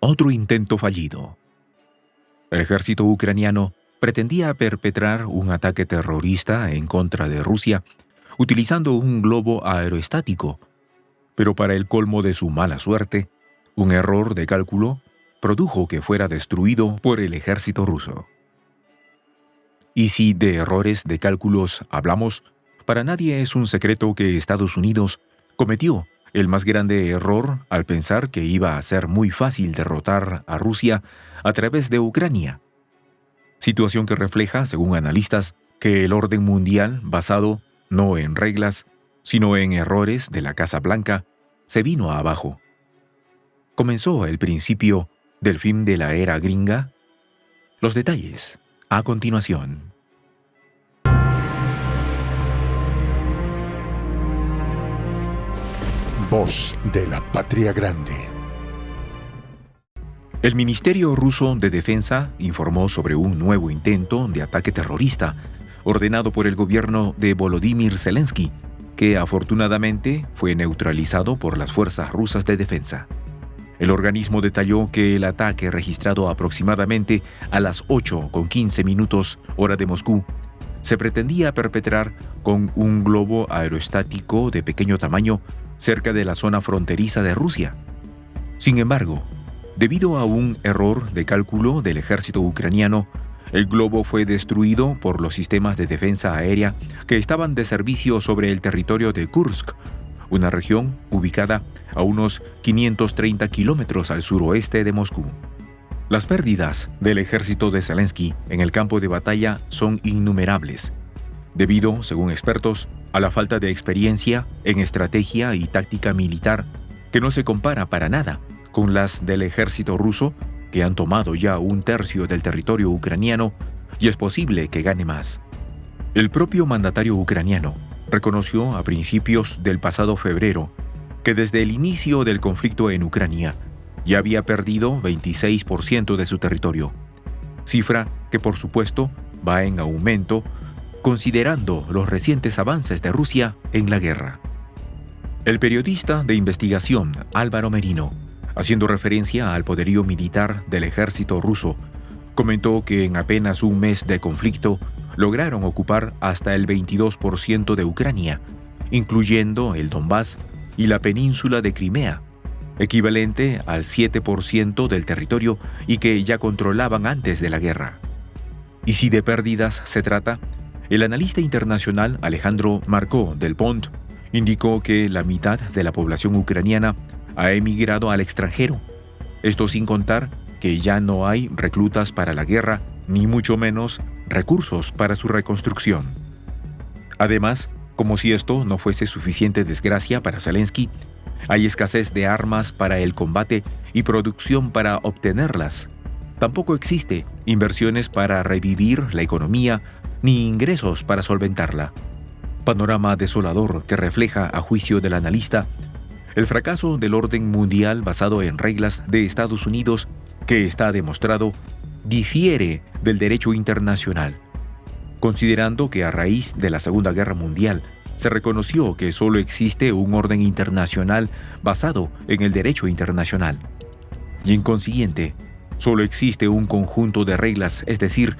Otro intento fallido. El ejército ucraniano pretendía perpetrar un ataque terrorista en contra de Rusia utilizando un globo aeroestático, pero para el colmo de su mala suerte, un error de cálculo produjo que fuera destruido por el ejército ruso. Y si de errores de cálculos hablamos, para nadie es un secreto que Estados Unidos cometió el más grande error al pensar que iba a ser muy fácil derrotar a Rusia a través de Ucrania. Situación que refleja, según analistas, que el orden mundial basado no en reglas, sino en errores de la Casa Blanca, se vino abajo. ¿Comenzó el principio del fin de la era gringa? Los detalles, a continuación. Voz de la Patria Grande. El Ministerio Ruso de Defensa informó sobre un nuevo intento de ataque terrorista ordenado por el gobierno de Volodymyr Zelensky, que afortunadamente fue neutralizado por las fuerzas rusas de defensa. El organismo detalló que el ataque, registrado aproximadamente a las 8:15 hora de Moscú, se pretendía perpetrar con un globo aeroestático de pequeño tamaño cerca de la zona fronteriza de Rusia. Sin embargo, debido a un error de cálculo del ejército ucraniano, el globo fue destruido por los sistemas de defensa aérea que estaban de servicio sobre el territorio de Kursk, una región ubicada a unos 530 kilómetros al suroeste de Moscú. Las pérdidas del ejército de Zelensky en el campo de batalla son innumerables, debido, según expertos, a la falta de experiencia en estrategia y táctica militar que no se compara para nada con las del ejército ruso, que han tomado ya 1/3 del territorio ucraniano y es posible que gane más. El propio mandatario ucraniano reconoció a principios del pasado febrero que desde el inicio del conflicto en Ucrania ya había perdido 26% de su territorio, cifra que por supuesto va en aumento considerando los recientes avances de Rusia en la guerra. El periodista de investigación Álvaro Merino, haciendo referencia al poderío militar del ejército ruso, comentó que en apenas un mes de conflicto lograron ocupar hasta el 22% de Ucrania, incluyendo el Donbass y la península de Crimea, equivalente al 7% del territorio y que ya controlaban antes de la guerra. Y si de pérdidas se trata, el analista internacional Alejandro Marcó del Pont indicó que la mitad de la población ucraniana ha emigrado al extranjero. Esto sin contar que ya no hay reclutas para la guerra, ni mucho menos recursos para su reconstrucción. Además, como si esto no fuese suficiente desgracia para Zelensky, hay escasez de armas para el combate y producción para obtenerlas. Tampoco existe inversiones para revivir la economía, ni ingresos para solventarla. Panorama desolador que refleja, a juicio del analista, el fracaso del orden mundial basado en reglas de Estados Unidos, que está demostrado, difiere del derecho internacional, considerando que a raíz de la Segunda Guerra Mundial se reconoció que solo existe un orden internacional basado en el derecho internacional. Y en consiguiente, solo existe un conjunto de reglas, es decir,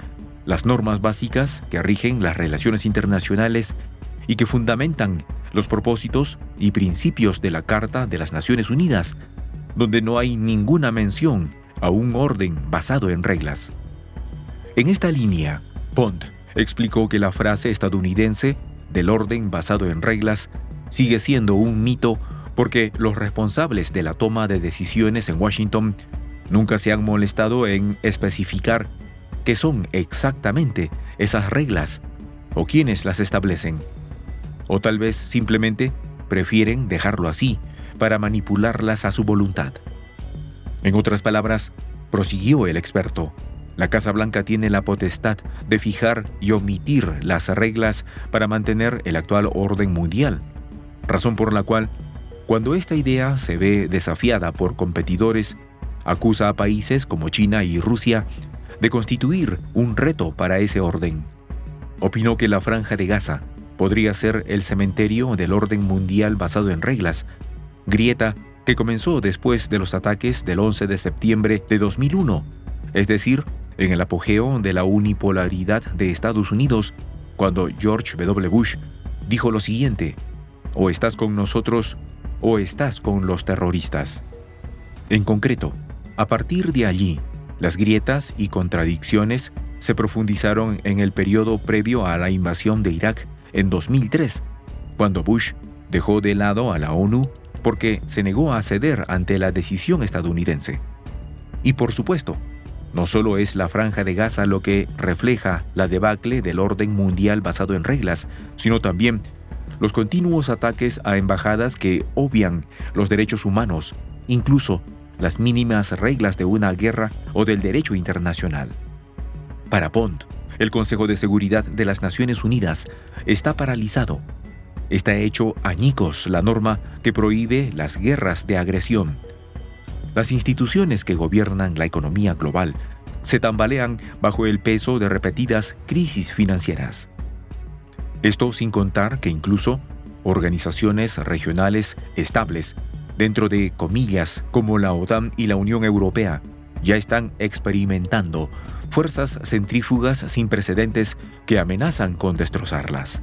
las normas básicas que rigen las relaciones internacionales y que fundamentan los propósitos y principios de la Carta de las Naciones Unidas, donde no hay ninguna mención a un orden basado en reglas. En esta línea, Pont explicó que la frase estadounidense del orden basado en reglas sigue siendo un mito porque los responsables de la toma de decisiones en Washington nunca se han molestado en especificar qué son exactamente esas reglas o quiénes las establecen. O tal vez simplemente prefieren dejarlo así para manipularlas a su voluntad. En otras palabras, prosiguió el experto, la Casa Blanca tiene la potestad de fijar y omitir las reglas para mantener el actual orden mundial, razón por la cual, cuando esta idea se ve desafiada por competidores, acusa a países como China y Rusia de constituir un reto para ese orden. Opinó que la Franja de Gaza podría ser el cementerio del orden mundial basado en reglas, grieta que comenzó después de los ataques del 11 de septiembre de 2001, es decir, en el apogeo de la unipolaridad de Estados Unidos, cuando George W. Bush dijo lo siguiente: o estás con nosotros o estás con los terroristas. En concreto, a partir de allí, las grietas y contradicciones se profundizaron en el periodo previo a la invasión de Irak en 2003, cuando Bush dejó de lado a la ONU porque se negó a ceder ante la decisión estadounidense. Y por supuesto, no solo es la Franja de Gaza lo que refleja la debacle del orden mundial basado en reglas, sino también los continuos ataques a embajadas que obvian los derechos humanos, incluso las mínimas reglas de una guerra o del derecho internacional. Para Pont, el Consejo de Seguridad de las Naciones Unidas está paralizado. Está hecho añicos la norma que prohíbe las guerras de agresión. Las instituciones que gobiernan la economía global se tambalean bajo el peso de repetidas crisis financieras. Esto sin contar que incluso organizaciones regionales estables, dentro de comillas como la OTAN y la Unión Europea, ya están experimentando fuerzas centrífugas sin precedentes que amenazan con destrozarlas.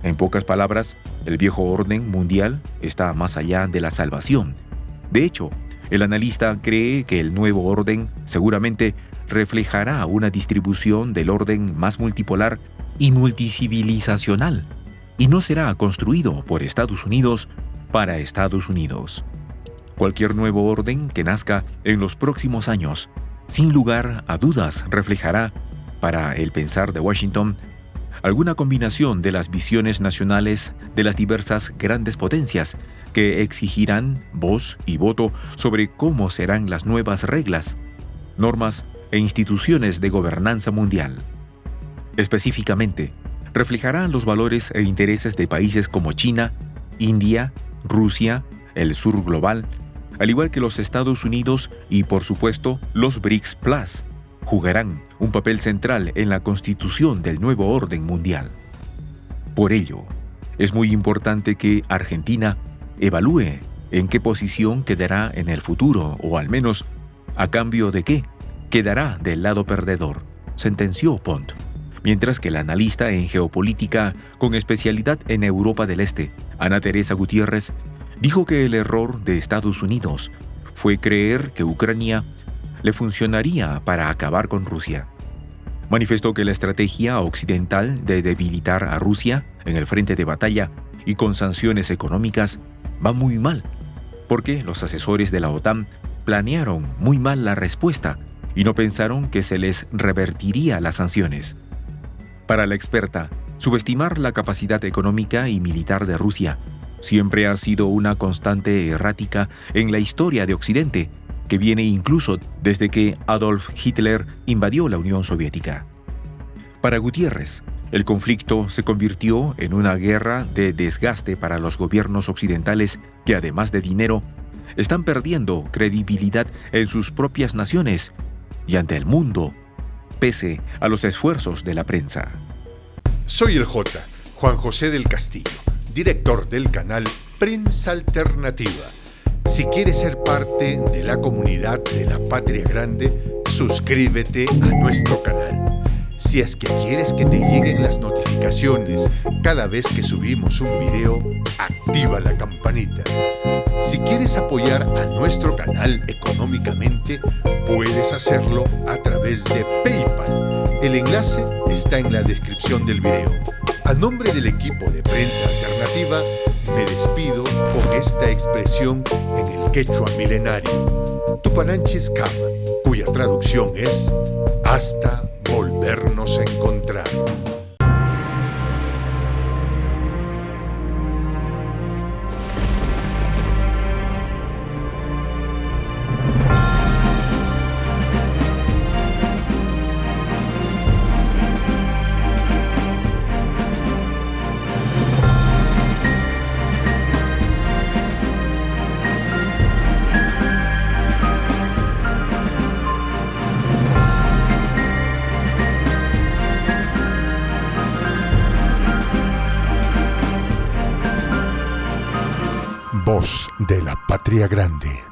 En pocas palabras, el viejo orden mundial está más allá de la salvación. De hecho, el analista cree que el nuevo orden seguramente reflejará una distribución del orden más multipolar y multicivilizacional, y no será construido por Estados Unidos para Estados Unidos. Cualquier nuevo orden que nazca en los próximos años, sin lugar a dudas, reflejará, para el pensar de Washington, alguna combinación de las visiones nacionales de las diversas grandes potencias que exigirán voz y voto sobre cómo serán las nuevas reglas, normas e instituciones de gobernanza mundial. Específicamente, reflejará los valores e intereses de países como China, India, Rusia, el sur global, al igual que los Estados Unidos y, por supuesto, los BRICS Plus, jugarán un papel central en la constitución del nuevo orden mundial. Por ello, es muy importante que Argentina evalúe en qué posición quedará en el futuro, o al menos, a cambio de qué, quedará del lado perdedor, sentenció Pont. Mientras que la analista en geopolítica con especialidad en Europa del Este, Ana Teresa Gutiérrez, dijo que el error de Estados Unidos fue creer que Ucrania le funcionaría para acabar con Rusia. Manifestó que la estrategia occidental de debilitar a Rusia en el frente de batalla y con sanciones económicas va muy mal, porque los asesores de la OTAN planearon muy mal la respuesta y no pensaron que se les revertiría las sanciones. Para la experta, subestimar la capacidad económica y militar de Rusia siempre ha sido una constante errática en la historia de Occidente, que viene incluso desde que Adolf Hitler invadió la Unión Soviética. Para Gutiérrez, el conflicto se convirtió en una guerra de desgaste para los gobiernos occidentales que, además de dinero, están perdiendo credibilidad en sus propias naciones y ante el mundo, pese a los esfuerzos de la prensa. Soy el J, Juan José del Castillo, director del canal Prensa Alternativa. Si quieres ser parte de la comunidad de la Patria Grande, suscríbete a nuestro canal. Si es que quieres que te lleguen las notificaciones cada vez que subimos un video, activa la campanita. Si quieres apoyar a nuestro canal económicamente, puedes hacerlo a través de PayPal. El enlace está en la descripción del video. A nombre del equipo de Prensa Alternativa, me despido con esta expresión en el quechua milenario, Tupananchis Kama, cuya traducción es hasta volvernos a encontrar. de la Patria Grande.